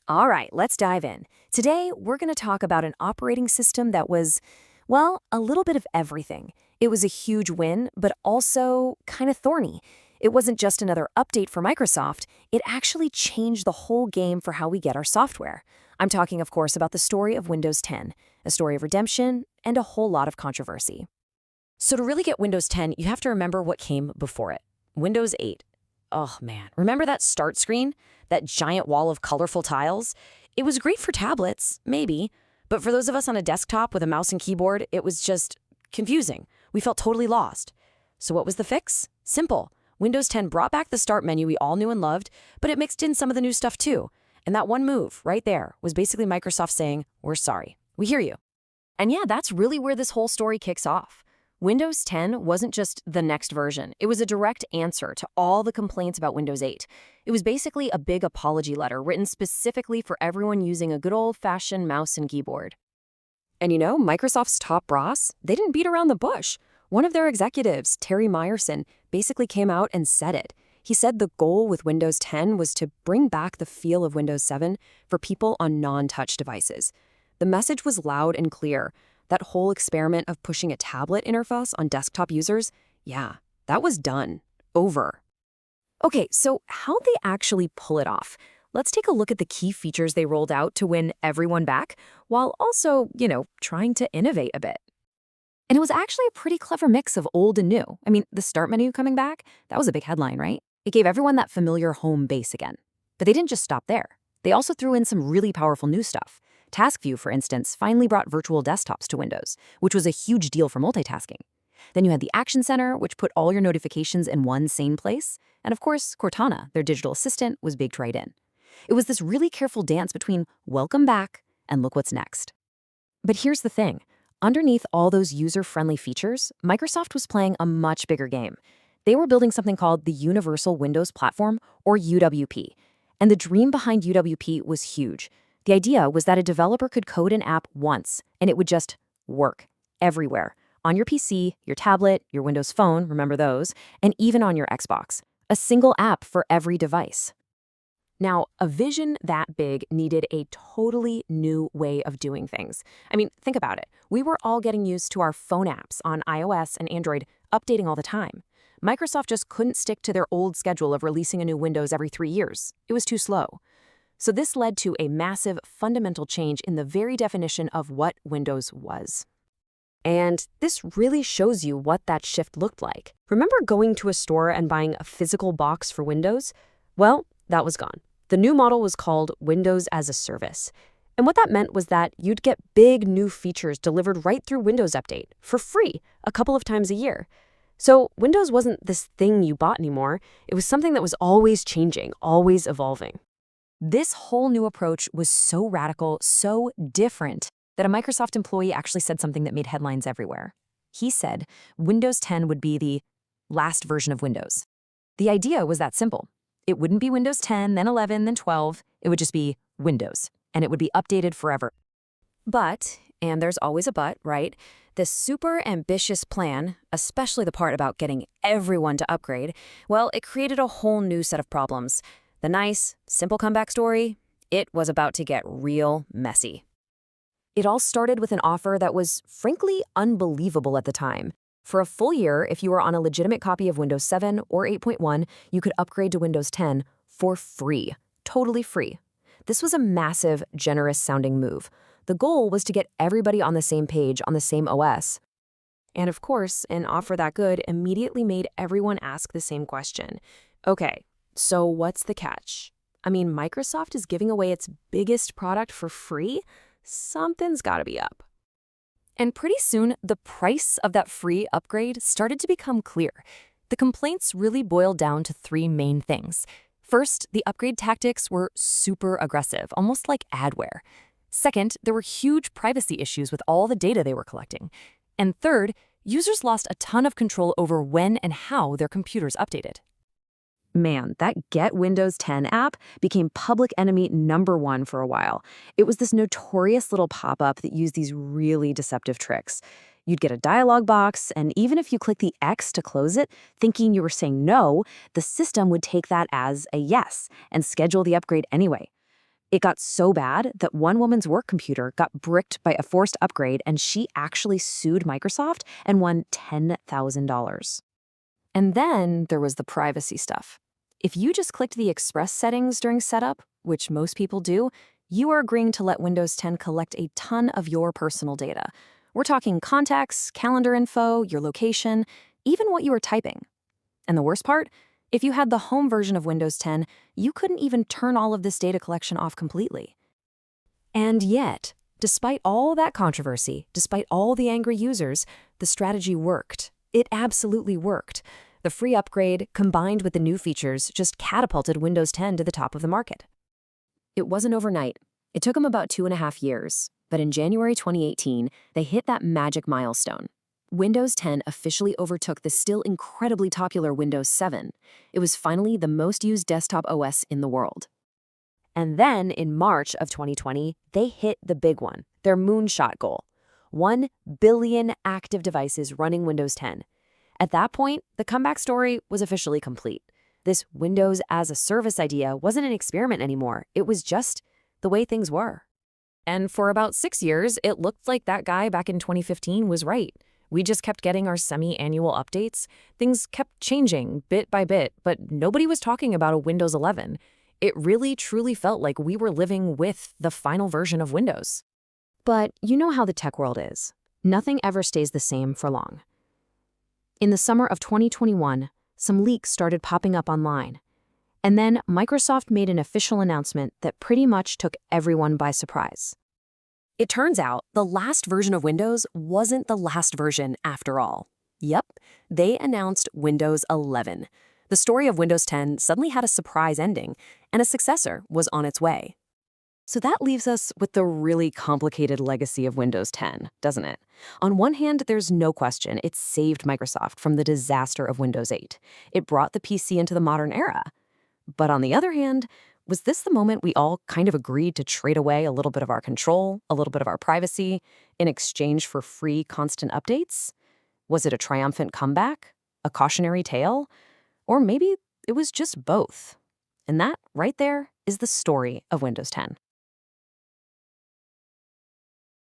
All right, let's dive in. Today, we're going to talk about an operating system that was, well, a little bit of everything. It was a huge win, but also kind of thorny. It wasn't just another update for Microsoft, it actually changed the whole game for how we get our software. I'm talking, of course, about the story of Windows 10, a story of redemption, and a whole lot of controversy. So to really get Windows 10, you have to remember what came before it. Windows 8. Oh man, remember that start screen? That giant wall of colorful tiles? It was great for tablets, maybe, but for those of us on a desktop with a mouse and keyboard, it was just confusing. We felt totally lost. So what was the fix? Simple. Windows 10 brought back the start menu we all knew and loved, but it mixed in some of the new stuff too. And that one move, right there, was basically Microsoft saying, "We're sorry. We hear you." And yeah, that's really where this whole story kicks off. Windows 10 wasn't just the next version. It was a direct answer to all the complaints about Windows 8. It was basically a big apology letter written specifically for everyone using a good old-fashioned mouse and keyboard. And you know, Microsoft's top brass, they didn't beat around the bush. One of their executives, Terry Myerson, basically came out and said it. He said the goal with Windows 10 was to bring back the feel of Windows 7 for people on non-touch devices. The message was loud and clear. That whole experiment of pushing a tablet interface on desktop users, yeah, that was done. Over. Okay, so how'd they actually pull it off? Let's take a look at the key features they rolled out to win everyone back, while also, trying to innovate a bit. And it was actually a pretty clever mix of old and new. I mean, the start menu coming back, that was a big headline, right? It gave everyone that familiar home base again. But they didn't just stop there. They also threw in some really powerful new stuff. Task View, for instance, finally brought virtual desktops to Windows, which was a huge deal for multitasking. Then you had the Action Center, which put all your notifications in one sane place. And of course, Cortana, their digital assistant, was baked right in. It was this really careful dance between welcome back and look what's next. But here's the thing. Underneath all those user-friendly features, Microsoft was playing a much bigger game. They were building something called the Universal Windows Platform, or UWP. And the dream behind UWP was huge. The idea was that a developer could code an app once, and it would just work everywhere. On your PC, your tablet, your Windows Phone, remember those, and even on your Xbox. A single app for every device. Now, a vision that big needed a totally new way of doing things. I mean, think about it. We were all getting used to our phone apps on iOS and Android updating all the time. Microsoft just couldn't stick to their old schedule of releasing a new Windows every 3 years. It was too slow. So this led to a massive, fundamental change in the very definition of what Windows was. And this really shows you what that shift looked like. Remember going to a store and buying a physical box for Windows? Well, that was gone. The new model was called Windows as a Service. And what that meant was that you'd get big new features delivered right through Windows Update, for free, a couple of times a year. So Windows wasn't this thing you bought anymore. It was something that was always changing, always evolving. This whole new approach was so radical, so different, that a Microsoft employee actually said something that made headlines everywhere. He said Windows 10 would be the last version of Windows. The idea was that simple. It wouldn't be Windows 10, then 11, then 12. It would just be Windows, and it would be updated forever. But, and there's always a but, right? This super ambitious plan, especially the part about getting everyone to upgrade, well, it created a whole new set of problems. The nice, simple comeback story, it was about to get real messy. It all started with an offer that was, frankly, unbelievable at the time. For a full year, if you were on a legitimate copy of Windows 7 or 8.1, you could upgrade to Windows 10 for free, totally free. This was a massive, generous-sounding move. The goal was to get everybody on the same page on the same OS. And of course, an offer that good immediately made everyone ask the same question. Okay, so what's the catch? I mean, Microsoft is giving away its biggest product for free? Something's gotta be up. And pretty soon, the price of that free upgrade started to become clear. The complaints really boiled down to 3 main things. First, the upgrade tactics were super aggressive, almost like adware. Second, there were huge privacy issues with all the data they were collecting. And third, users lost a ton of control over when and how their computers updated. Man, that Get Windows 10 app became public enemy #1 for a while. It was this notorious little pop-up that used these really deceptive tricks. You'd get a dialog box, and even if you click the X to close it, thinking you were saying no, the system would take that as a yes and schedule the upgrade anyway. It got so bad that one woman's work computer got bricked by a forced upgrade, and she actually sued Microsoft and won $10,000. And then there was the privacy stuff. If you just clicked the Express settings during setup, which most people do, you are agreeing to let Windows 10 collect a ton of your personal data. We're talking contacts, calendar info, your location, even what you were typing. And the worst part? If you had the home version of Windows 10, you couldn't even turn all of this data collection off completely. And yet, despite all that controversy, despite all the angry users, the strategy worked. It absolutely worked. The free upgrade, combined with the new features, just catapulted Windows 10 to the top of the market. It wasn't overnight. It took them about 2.5 years. But in January 2018, they hit that magic milestone. Windows 10 officially overtook the still incredibly popular Windows 7. It was finally the most used desktop OS in the world. And then, in March of 2020, they hit the big one, their moonshot goal. 1 billion active devices running Windows 10. At that point, the comeback story was officially complete. This Windows as a service idea wasn't an experiment anymore. It was just the way things were. And for about 6 years, it looked like that guy back in 2015 was right. We just kept getting our semi-annual updates. Things kept changing bit by bit, but nobody was talking about a Windows 11. It really, truly felt like we were living with the final version of Windows. But you know how the tech world is. Nothing ever stays the same for long. In the summer of 2021, some leaks started popping up online. And then Microsoft made an official announcement that pretty much took everyone by surprise. It turns out the last version of Windows wasn't the last version after all. Yep, they announced Windows 11. The story of Windows 10 suddenly had a surprise ending, and a successor was on its way. So that leaves us with the really complicated legacy of Windows 10, doesn't it? On one hand, there's no question it saved Microsoft from the disaster of Windows 8. It brought the PC into the modern era. But on the other hand, was this the moment we all kind of agreed to trade away a little bit of our control, a little bit of our privacy, in exchange for free constant updates? Was it a triumphant comeback? A cautionary tale? Or maybe it was just both. And that, right there, is the story of Windows 10.